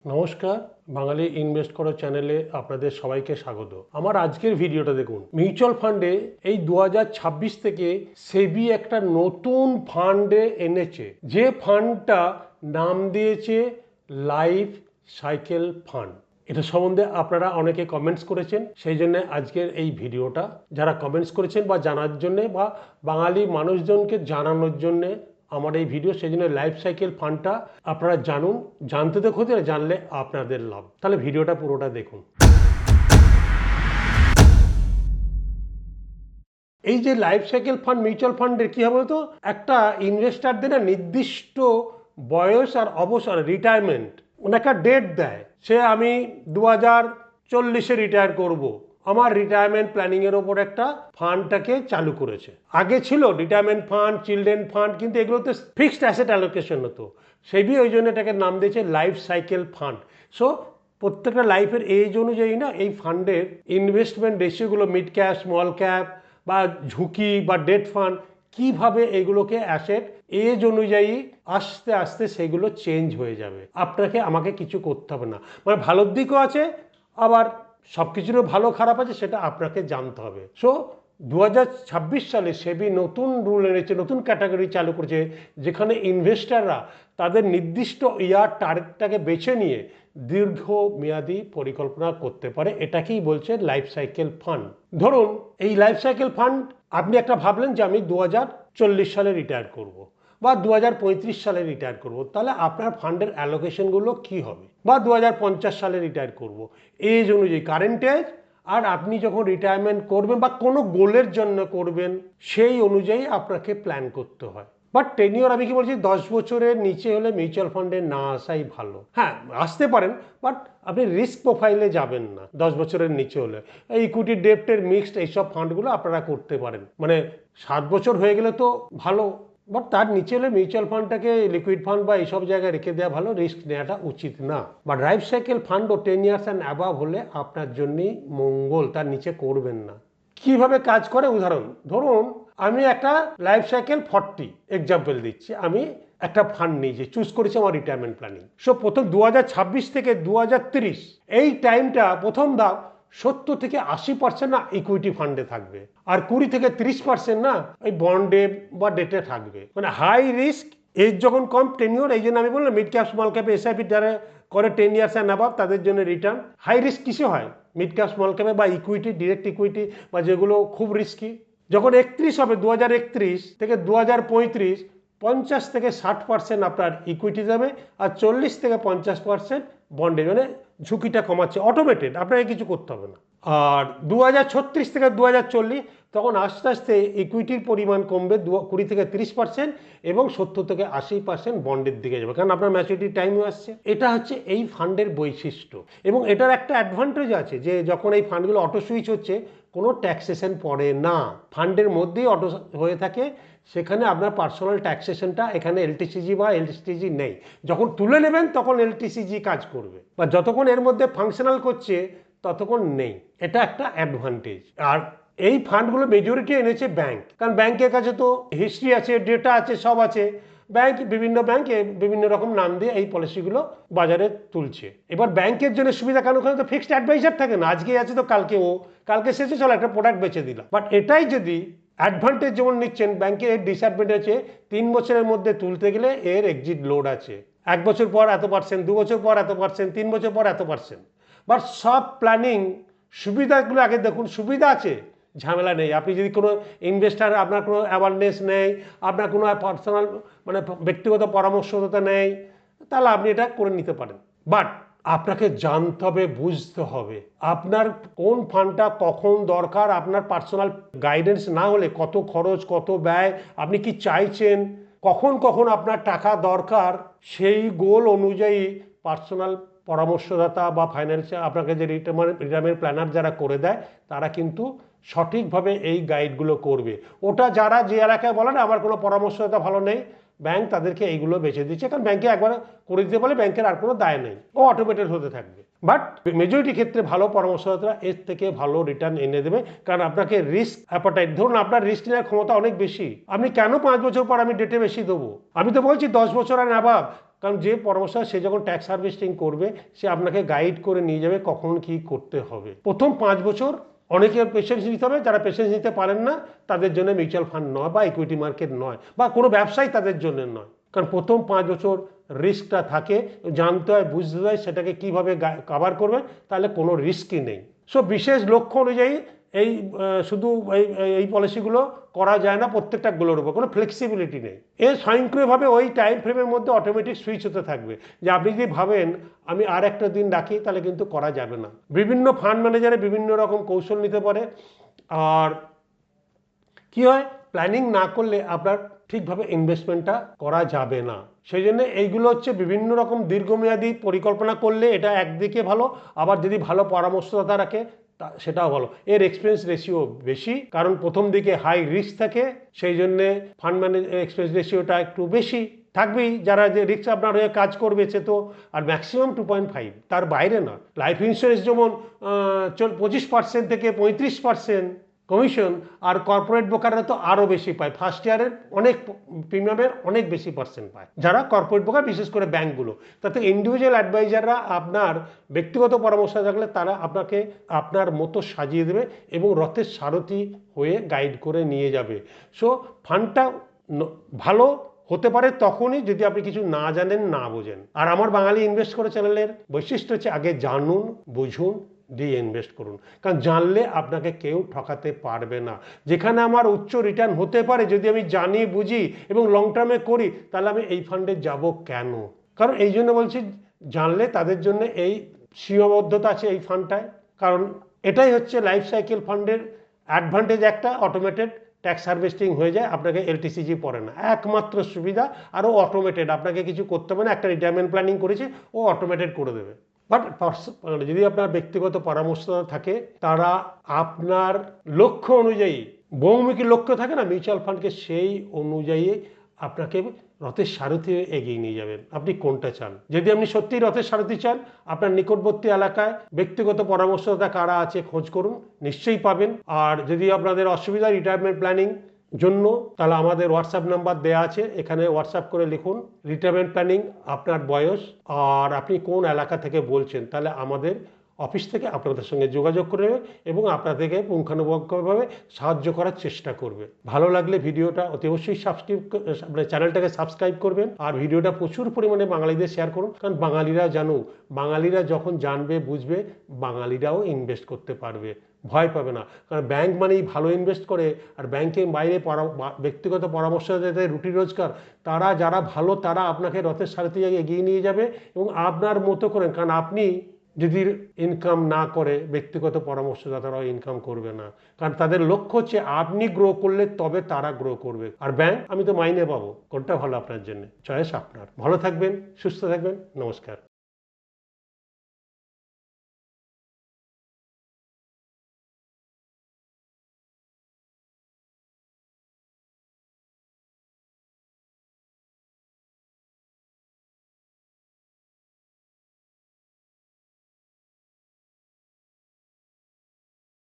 নমস্কার, বাঙালি ইনভেস্ট করো চ্যানেলে আপনাদের সবাইকে স্বাগত। আমার আজকের ভিডিওটা দেখুন। মিউচুয়াল ফান্ডে এই 2026 থেকে সেবি একটা নতুন ফান্ডে এনেছে, যে ফান্ডটা নাম দিয়েছে লাইফ সাইকেল ফান্ড। এটা সম্বন্ধে আপনারা অনেকে কমেন্টস করেছেন, সেই জন্য আজকের এই ভিডিওটা। যারা কমেন্টস করেছেন বা জানার জন্যে বা বাঙালি মানুষজনকে জানানোর জন্যে আমার এই ভিডিও, সেই জন্য লাইফ সাইকেল ফান্ডটা আপনারা জানুন। জানতে তো ক্ষতি না, জানলে আপনাদের লাভ। তাহলে ভিডিওটা পুরোটা দেখুন। এই যে লাইফ সাইকেল ফান্ড, মিউচুয়াল ফান্ডের কি হবে তো, একটা ইনভেস্টারদের না নির্দিষ্ট বয়স আর অবসর, রিটায়ারমেন্ট, মানে একটা ডেট দেয়। সে আমি 2040-এ রিটায়ার করব, আমার রিটায়ারমেন্ট প্ল্যানিং এর ওপর একটা ফান্ডটাকে চালু করেছে। আগে ছিল রিটায়ারমেন্ট ফান্ড, চিলড্রেন ফান্ড, কিন্তু এগুলোতে ফিক্সড অ্যাসেট অ্যালোকেশন হতো। সেবি ওই জন্য এটাকে নাম দিয়েছে লাইফ সাইকেল ফান্ড। সো প্রত্যেকটা লাইফের এজ অনুযায়ী না এই ফান্ডের ইনভেস্টমেন্ট রেশিওগুলো, মিড ক্যাপ, স্মল ক্যাপ বা ঝুঁকি বা ডেট ফান্ড, কিভাবে এগুলোকে অ্যাসেট এজ অনুযায়ী আস্তে আস্তে সেগুলো চেঞ্জ হয়ে যাবে। আপনাকে আমাকে কিছু করতে হবে না। মানে ভালোর দিকও আছে, আবার সব কিছুরও ভালো খারাপ আছে, সেটা আপনাকে জানতে হবে। সো 2026 সালে সেবি নতুন রুল এনেছে, নতুন ক্যাটাগরি চালু করেছে, যেখানে ইনভেস্টাররা তাদের নির্দিষ্ট ইয়ার টার্গেটটাকে বেছে নিয়ে দীর্ঘমেয়াদী পরিকল্পনা করতে পারে। এটাকেই বলছে লাইফ সাইকেল ফান্ড। ধরুন এই লাইফ সাইকেল ফান্ড, আপনি একটা ভাবলেন যে আমি 2040 সালে রিটায়ার করব বা 2035 সালে রিটায়ার করব, তাহলে আপনার ফান্ডের অ্যালোকেশনগুলো কি হবে? বা 2050 সালে রিটায়ার করব, এজ অনুযায়ী, কারেন্ট এজ, আর আপনি যখন রিটায়ারমেন্ট করবেন বা কোনো গোলের জন্য করবেন, সেই অনুযায়ী আপনাকে প্ল্যান করতে হয়। বাট টেনিওর আমি কি বলছি, 10 বছরের নিচে হলে মিউচুয়াল ফান্ডে না আসাই ভালো। হ্যাঁ, আসতে পারেন, বাট আপনি রিস্ক প্রোফাইলে যাবেন না 10 বছরের নিচে হলে। এই ইকুইটি ডেপ্টের মিক্সড এইসব ফান্ডগুলো আপনারা করতে পারেন। মানে 7 বছর হয়ে গেলে তো ভালো, বাট তার নিচে হলে মিউচুয়াল ফান্ডটাকে লিকুইড ফান্ড বা এইসব জায়গায় রেখে দেওয়া ভালো, রিস্ক নেওয়াটা উচিত না। বা লাইফ সাইকেল ফান্ডও 10 ইয়ার্স অ্যান্ড অ্যাবাভ হলে আপনার জন্যই মঙ্গল, তার নিচে করবেন না। কিভাবে কাজ করে উদাহরণ ধরুন, আমি একটা লাইফ সাইকেল 40 এক্সাম্পল দিচ্ছি, আমি একটা ফান্ড নিয়েছি, চুজ করেছি আমার রিটায়ারমেন্ট প্ল্যানিং। সো প্রথম 2026 থেকে 2030 এই টাইমটা প্রথম ধাপ 70 থেকে 80% না ইকুইটি ফান্ডে থাকবে, আর 20 থেকে 30% না ওই বন্ডে বা ডেটে থাকবে। মানে হাই রিস্ক, এজ যখন কম, টেনিওর, এই জন্য আমি বললাম মিড ক্যাপ স্মল ক্যাপে এসআইপি যারা করে 10 ইয়ার্স অ্যান্ড অ্যাবাভ, তাদের জন্য রিটার্ন। হাই রিস্ক কিসে হয়? মিড ক্যাপ স্মল ক্যাপে বা ইকুইটি, ডিরেক্ট ইকুইটি, বা যেগুলো খুব রিস্কি। যখন 31 হবে 2031 থেকে 2035, 50 থেকে 60% আপনার ইকুইটি যাবে, আর 40 থেকে 50% বন্ডে, মানে ঝুঁকিটা কমাচ্ছে, অটোমেটেড, আপনাকে কিছু করতে হবে না। আর 2036 থেকে 2040, তখন আস্তে আস্তে ইকুইটির পরিমাণ কমবে 20 থেকে 30%, এবং 70 থেকে 80% বন্ডের দিকে যাবে, কারণ আপনার ম্যাচুরিটি টাইমও আসছে। এটা হচ্ছে এই ফান্ডের বৈশিষ্ট্য। এবং এটার একটা অ্যাডভান্টেজ আছে, যে যখন এই ফান্ডগুলো অটো সুইচ হচ্ছে, কোনো ট্যাক্সেশন পড়ে না, ফান্ডের মধ্যেই অটো হয়ে থাকে। সেখানে আপনার পার্সোনাল ট্যাক্সেশনটা, এখানে এলটিসিজি বা এলটিসিজি নেই। যখন তুলে নেবেন তখন এলটিসিজি কাজ করবে, বা যতক্ষণ এর মধ্যে ফাংশনাল করছে ততক্ষণ নেই। এটা একটা অ্যাডভান্টেজ। আর এই ফান্ডগুলো মেজরিটি এনেছে ব্যাংক, কারণ ব্যাংকের কাছে তো হিস্ট্রি আছে, ডেটা আছে, সব আছে। বিভিন্ন ব্যাংকে বিভিন্ন রকম নাম দিয়ে এই পলিসিগুলো বাজারে তুলছে। এবার ব্যাংকের জন্য সুবিধা, কারণ ওখানে তো ফিক্সড অ্যাডভাইজার থাকে না, আজকে আছে তো কালকে ও, কালকে শেষে চলো একটা প্রোডাক্ট বেচে দিলাম। বাট এটাই যদি অ্যাডভান্টেজ যেমন নিচ্ছেন, ব্যাংকের এর ডিসঅ্যাডভান্টেজ আছে, 3 বছরের মধ্যে তুলতে গেলে এর এক্সিট লোড আছে। 1 বছর পর এত পার্সেন্ট, 2 বছর পর এত পার্সেন্ট, 3 বছর পর এত পার্সেন্ট। বাট সব প্ল্যানিং সুবিধাগুলো আগে দেখুন, সুবিধা আছে, ঝামেলা নেই। আপনি যদি কোনো ইনভেস্টার, আপনার কোনো অ্যাওয়ারনেস নেই, আপনার কোনো পার্সোনাল মানে ব্যক্তিগত পরামর্শদাতা নেই, তাহলে আপনি এটা করে নিতে পারেন। বাট আপনাকে জানতে হবে, বুঝতে হবে আপনার কোন ফান্ডটা কখন দরকার। আপনার পার্সোনাল গাইডেন্স না হলে কত খরচ, কত ব্যয়, আপনি কি চাইছেন, কখন কখন আপনার টাকা দরকার, সেই গোল অনুযায়ী পার্সোনাল পরামর্শদাতা বা ফাইন্যান্সিয়াল, আপনাকে যে রিটায়ারমেন্ট প্ল্যানার যারা করে দেয়, তারা কিন্তু সঠিকভাবে এই গাইডগুলো করবে। ওটা যারা যে এলাকায় বলে না আমার কোনো পরামর্শদাতা ভালো নেই, ব্যাংক তাদেরকে এইগুলো বেছে দিচ্ছে, কারণ ব্যাংকে একবার করে দিতে বলে ব্যাংকের আর কোনো দায় নেই, ও অটোমেটেড হতে থাকবে। বাট মেজরিটি ক্ষেত্রে ভালো পরামর্শদাতা এর থেকে ভালো রিটার্ন এনে দেবে, কারণ আপনাকে রিস্ক অ্যাপাটাইট, ধরুন আপনার রিস্ক নেওয়ার ক্ষমতা অনেক বেশি, আপনি কেন 5 বছর পর আমি ডেটে বেশি দেবো? আমি তো বলছি 10 বছর আর অ্যাবাভ, কারণ যে পরামর্শ সে যখন ট্যাক্স হারভেস্টিং করবে সে আপনাকে গাইড করে নিয়ে যাবে কখন কি করতে হবে। প্রথম 5 বছর অনেকের পেশেন্স নিতে হবে, যারা পেশেন্স নিতে পারেন না তাদের জন্য মিউচুয়াল ফান্ড নয় বা ইকুইটি মার্কেট নয় বা কোনো ব্যবসাই তাদের জন্য নয়। কারণ প্রথম 5 বছর রিস্কটা থাকে, জানতে হয় বুঝতে হয় সেটাকে কীভাবে কাভার করবে, তাহলে কোনো রিস্কই নেই। সো বিশেষ লক্ষ্য অনুযায়ী এই শুধু এই পলিসিগুলো করা যায় না, প্রত্যেকটাগুলোর উপর কোনো ফ্লেক্সিবিলিটি নেই। এর স্বয়ংক্রিয়ভাবে ওই টাইম ফ্রেমের মধ্যে অটোমেটিক সুইচ হতে থাকবে, যে আপনি যদি ভাবেন আমি আর একটা দিন রাখি তাহলে কিন্তু করা যাবে না। বিভিন্ন ফান্ড ম্যানেজারে বিভিন্ন রকম কৌশল নিতে পারে, আর কি হয় প্ল্যানিং না করলে আপনার ঠিকভাবে ইনভেস্টমেন্টটা করা যাবে না। সেই জন্য এইগুলো হচ্ছে বিভিন্ন রকম দীর্ঘমেয়াদী পরিকল্পনা করলে এটা একদিকে ভালো, আবার যদি ভালো পরামর্শদাতা রাখে সেটাও ভালো। এর এক্সপেন্স রেশিও বেশি, কারণ প্রথম দিকে হাই রিস্ক থাকে, সেই জন্যে ফান্ড ম্যানেজ এক্সপেন্স রেশিওটা একটু বেশি থাকবেই। যারা যে রিস্ক আপনার হয়ে কাজ করবে সে তো, আর ম্যাক্সিমাম 2.5, তার বাইরে না। লাইফ ইন্স্যুরেন্স যেমন 25% থেকে 35% কমিশন, আর কর্পোরেট ব্রোকাররা তো আরও বেশি পায়, ফার্স্ট ইয়ারের অনেক প্রিমিয়ামের অনেক বেশি পার্সেন্ট পায় যারা কর্পোরেট ব্রোকার, বিশেষ করে ব্যাঙ্কগুলো। তাতে ইন্ডিভিজুয়াল অ্যাডভাইজাররা আপনার ব্যক্তিগত পরামর্শ থাকলে তারা আপনাকে আপনার মতো সাজিয়ে দেবে এবং রথের সারথি হয়ে গাইড করে নিয়ে যাবে। সো ফান্ডটা ভালো হতে পারে তখনই যদি আপনি কিছু না জানেন, না বোঝেন। আর আমার বাঙালি ইনভেস্ট করে চ্যানেলের বৈশিষ্ট্য হচ্ছে আগে জানুন, বুঝুন, দিয়ে ইনভেস্ট করুন। কারণ জানলে আপনাকে কেউ ঠকাতে পারবে না। যেখানে আমার উচ্চ রিটার্ন হতে পারে যদি আমি জানি, বুঝি এবং লং টার্মে করি, তাহলে আমি এই ফান্ডে যাব কেন? কারণ এই জন্য বলছি, জানলে তাদের জন্য এই সীমাবদ্ধতা আছে এই ফান্ডটায়। কারণ এটাই হচ্ছে লাইফ সাইকেল ফান্ডের অ্যাডভান্টেজ, একটা অটোমেটেড ট্যাক্স হারভেস্টিং হয়ে যায়, আপনাকে এলটিসিজি পড়ে না, একমাত্র সুবিধা। আরও অটোমেটেড, আপনাকে কিছু করতে হবে না, একটা রিটায়ারমেন্ট প্ল্যানিং করেছে ও অটোমেটেড করে দেবে। বাট যদি আপনার ব্যক্তিগত পরামর্শদাতা থাকে, তারা আপনার লক্ষ্য অনুযায়ী, বহুমুখী লক্ষ্য থাকে না মিউচুয়াল ফান্ডকে, সেই অনুযায়ী আপনাকে রথের সারথি এগিয়ে নিয়ে যাবেন। আপনি কোনটা চান? যদি আপনি সত্যিই রথের সারথি চান, আপনার নিকটবর্তী এলাকায় ব্যক্তিগত পরামর্শদাতা কারা আছে খোঁজ করুন, নিশ্চয়ই পাবেন। আর যদি আপনাদের অসুবিধা রিটায়ারমেন্ট প্ল্যানিং জন্য, তাহলে আমাদের হোয়াটসঅ্যাপ নাম্বার দেওয়া আছে, এখানে হোয়াটসঅ্যাপ করে লিখুন রিটায়ারমেন্ট প্ল্যানিং, আপনার বয়স আর আপনি কোন এলাকা থেকে বলছেন, তাহলে আমাদের অফিস থেকে আপনাদের সঙ্গে যোগাযোগ করে নেবে এবং আপনাদেরকে পুঙ্খানুপুঙ্খভাবে সাহায্য করার চেষ্টা করবে। ভালো লাগলে ভিডিওটা অতি অবশ্যই চ্যানেলটাকে সাবস্ক্রাইব করবেন, আর ভিডিওটা প্রচুর পরিমাণে বাঙালিদের শেয়ার করুন। কারণ বাঙালিরা জানুক, বাঙালিরা যখন জানবে, বুঝবে, বাঙালিরাও ইনভেস্ট করতে পারবে, ভয় পাবে না। কারণ ব্যাংক মানেই ভালো ইনভেস্ট করে, আর ব্যাংকের বাইরে ব্যক্তিগত পরামর্শ দিতে রুটি রোজগার, তারা যারা ভালো তারা আপনাকে রথের সারথি এগিয়ে নিয়ে যাবে এবং আপনার মতো করে। কারণ আপনি যদি ইনকাম না করে, ব্যক্তিগত পরামর্শদাতারাও ইনকাম করবে না, কারণ তাদের লক্ষ্য হচ্ছে আপনি গ্রো করলে তবে তারা গ্রো করবে। আর ব্যাংক আমি তো মাইনে পাবো, কোনটা ভালো আপনার জন্য, চয়েস আপনার। ভালো থাকবেন, সুস্থ থাকবেন, নমস্কার।